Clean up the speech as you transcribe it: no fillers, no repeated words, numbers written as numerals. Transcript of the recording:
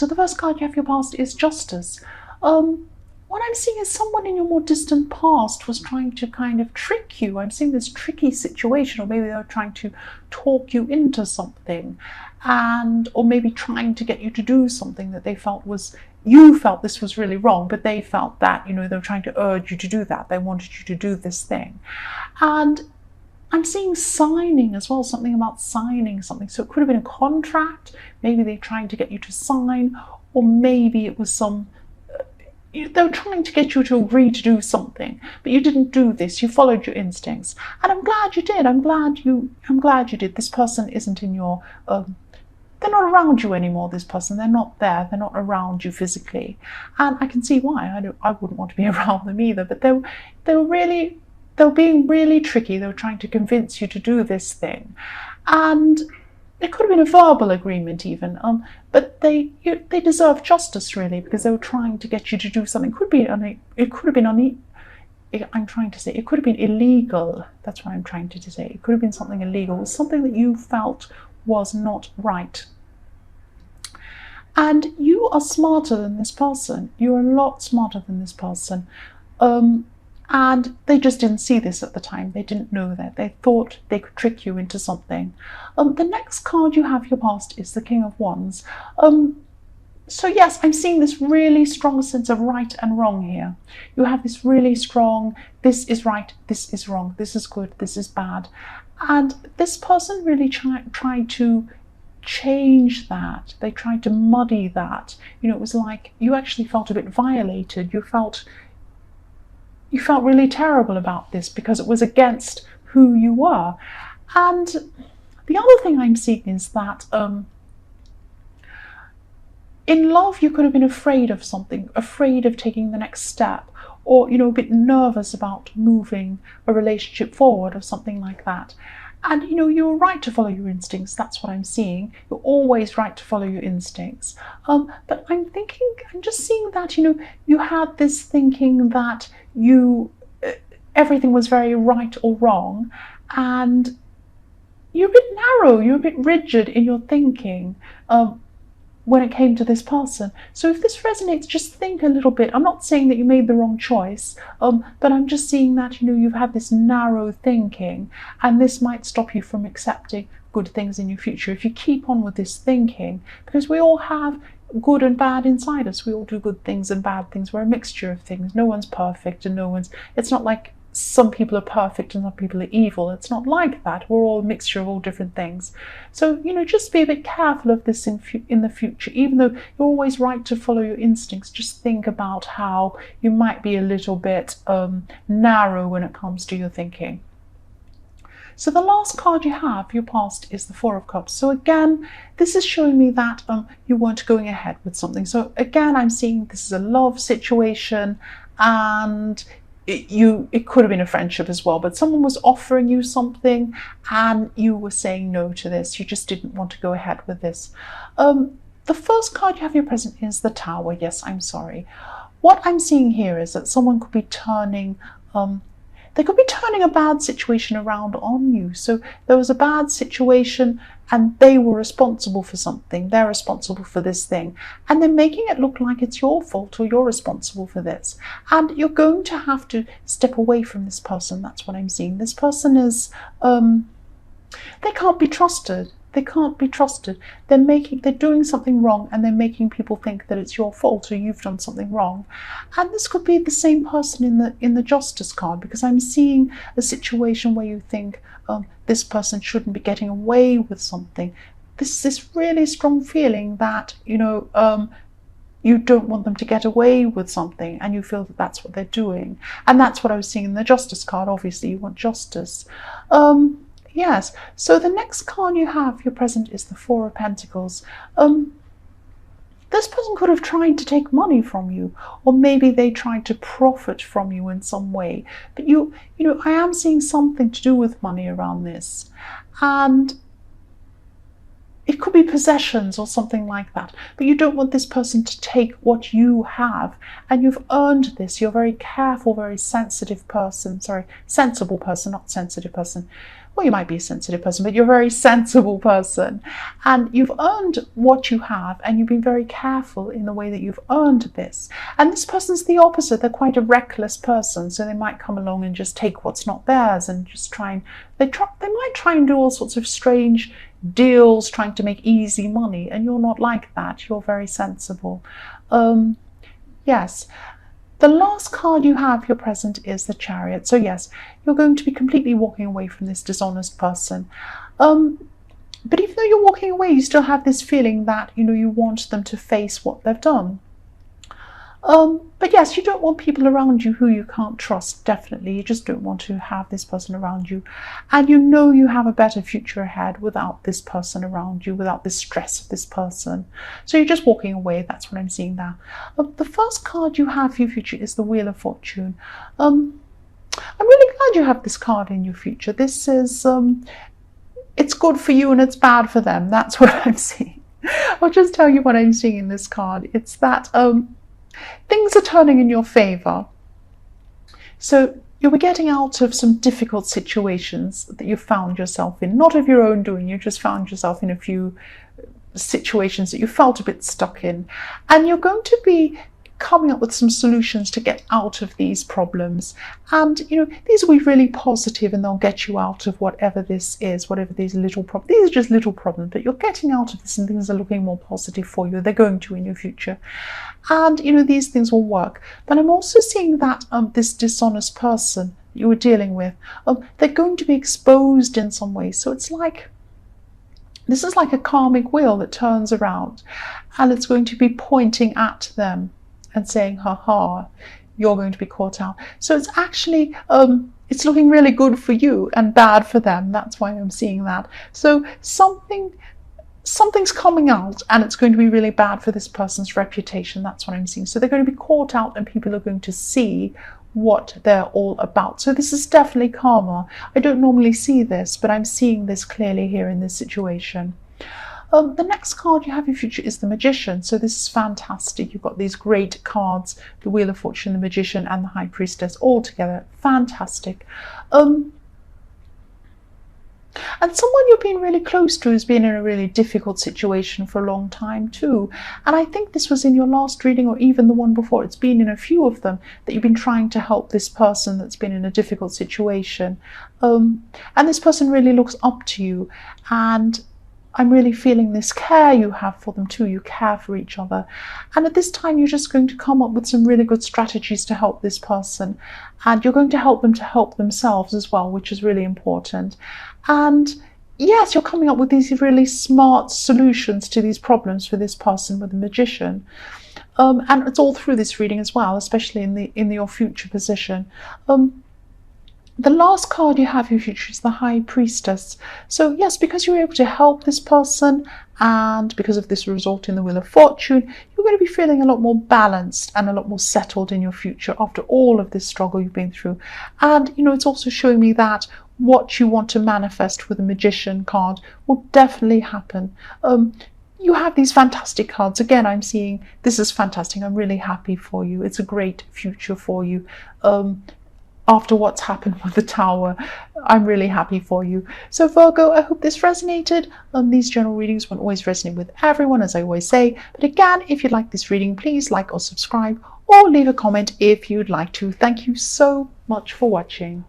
So the first card you have for your past is Justice. What I'm seeing is someone in your more distant past was trying to kind of trick you. I'm seeing this tricky situation, or maybe they were trying to talk you into something, or maybe trying to get you to do something that they felt was, you felt this was really wrong, but they felt that, they were trying to urge you to do that. They wanted you to do this thing. And I'm seeing signing as well, something about signing something. So it could have been a contract, maybe they're trying to get you to sign, or maybe it was they were trying to get you to agree to do something, but you didn't do this. You followed your instincts, and I'm glad you did. I'm glad you did. This person isn't in your. They're not around you anymore. This person, they're not there. They're not around you physically, and I can see why. I wouldn't want to be around them either. But they were being really tricky. They were trying to convince you to do this thing, and it could have been a verbal agreement even, but they deserve justice really, because they were trying to get you to do something. It could have been illegal. That's what I'm trying to say. It could have been something illegal, something that you felt was not right. And you are smarter than this person. You're a lot smarter than this person. And they just didn't see this at the time. They didn't know that. They thought they could trick you into something. The next card you have your past is the King of Wands. So yes, I'm seeing this really strong sense of right and wrong here. You have this really strong, this is right, this is wrong, this is good, this is bad. And this person really tried to change that. They tried to muddy that. It was like you actually felt a bit violated. You felt really terrible about this because it was against who you were. And the other thing I'm seeing is that in love you could have been afraid of something, afraid of taking the next step, or a bit nervous about moving a relationship forward or something like that. And you're right to follow your instincts. That's what I'm seeing. You're always right to follow your instincts. But I'm just seeing that you had this thinking that everything was very right or wrong, and you're a bit narrow. You're a bit rigid in your thinking when it came to this person. So if this resonates, just think a little bit. I'm not saying that you made the wrong choice, but I'm just seeing that you've had this narrow thinking, and this might stop you from accepting good things in your future if you keep on with this thinking, because we all have good and bad inside us. We all do good things and bad things. We're a mixture of things. No one's perfect, and it's not like some people are perfect and some people are evil. It's not like that. We're all a mixture of all different things. So, just be a bit careful of this in the future. Even though you're always right to follow your instincts, just think about how you might be a little bit narrow when it comes to your thinking. So the last card you have, your past, is the Four of Cups. So again, this is showing me that you weren't going ahead with something. So again, I'm seeing this is a love situation, and it could have been a friendship as well, but someone was offering you something and you were saying no to this. You just didn't want to go ahead with this. The first card you have in your present is the Tower. Yes, I'm sorry. What I'm seeing here is that someone could be turning a bad situation around on you. So there was a bad situation and they were responsible for something. They're responsible for this thing. And they're making it look like it's your fault or you're responsible for this. And you're going to have to step away from this person. That's what I'm seeing. This person is, they can't be trusted. They can't be trusted. They're doing something wrong, and they're making people think that it's your fault or you've done something wrong. And this could be the same person in the Justice card, because I'm seeing a situation where you think this person shouldn't be getting away with something. This really strong feeling that you don't want them to get away with something, and you feel that that's what they're doing. And that's what I was seeing in the Justice card. Obviously, you want justice. Yes, so the next card you have, your present, is the Four of Pentacles. This person could have tried to take money from you, or maybe they tried to profit from you in some way. But I am seeing something to do with money around this. And it could be possessions or something like that. But you don't want this person to take what you have. And you've earned this. You're a very careful, very sensitive person. Sorry, sensible person, not sensitive person. or you might be a sensitive person, but you're a very sensible person, and you've earned what you have, and you've been very careful in the way that you've earned this. And this person's the opposite. They're quite a reckless person, so they might come along and just take what's not theirs and just they might try and do all sorts of strange deals, trying to make easy money, and you're not like that. You're very sensible. Yes. The last card you have, your present, is the Chariot. So yes, you're going to be completely walking away from this dishonest person. But even though you're walking away, you still have this feeling that, you want them to face what they've done. But yes, you don't want people around you who you can't trust, definitely. You just don't want to have this person around you. And you have a better future ahead without this person around you, without the stress of this person. So you're just walking away. That's what I'm seeing there. The first card you have for your future is the Wheel of Fortune. I'm really glad you have this card in your future. This is, it's good for you and it's bad for them. That's what I'm seeing. I'll just tell you what I'm seeing in this card. It's that things are turning in your favor. So you'll be getting out of some difficult situations that you found yourself in, not of your own doing. You just found yourself in a few situations that you felt a bit stuck in, and you're going to be coming up with some solutions to get out of these problems. And these will be really positive, and they'll get you out of whatever this is, whatever these little problems. These are just little problems, but you're getting out of this, and things are looking more positive for you. They're going to in your future, and these things will work. But I'm also seeing that this dishonest person you were dealing with, they're going to be exposed in some way. So it's like, this is like a karmic wheel that turns around, and it's going to be pointing at them and saying, ha, you're going to be caught out. So it's actually, it's looking really good for you and bad for them. That's why I'm seeing that. So something's coming out, and it's going to be really bad for this person's reputation. That's what I'm seeing. So they're going to be caught out, and people are going to see what they're all about. So this is definitely karma. I don't normally see this, but I'm seeing this clearly here in this situation. The next card you have in your future is the Magician. So this is fantastic. You've got these great cards, the Wheel of Fortune, the Magician, and the High Priestess all together. Fantastic. And someone you've been really close to has been in a really difficult situation for a long time too. And I think this was in your last reading, or even the one before. It's been in a few of them that you've been trying to help this person that's been in a difficult situation. And this person really looks up to you, and I'm really feeling this care you have for them too. You care for each other. And at this time, you're just going to come up with some really good strategies to help this person. And you're going to help them to help themselves as well, which is really important. And yes, you're coming up with these really smart solutions to these problems for this person with the Magician. And it's all through this reading as well, especially in your future position. The last card you have in your future is the High Priestess. So yes, because you're able to help this person, and because of this result in the Wheel of Fortune, you're going to be feeling a lot more balanced and a lot more settled in your future after all of this struggle you've been through. And it's also showing me that what you want to manifest with the Magician card will definitely happen. You have these fantastic cards. Again, I'm seeing this is fantastic. I'm really happy for you. It's a great future for you. After what's happened with the Tower, I'm really happy for you. So Virgo, I hope this resonated. These general readings won't always resonate with everyone, as I always say. But again, if you like this reading, please like or subscribe, or leave a comment if you'd like to. Thank you so much for watching.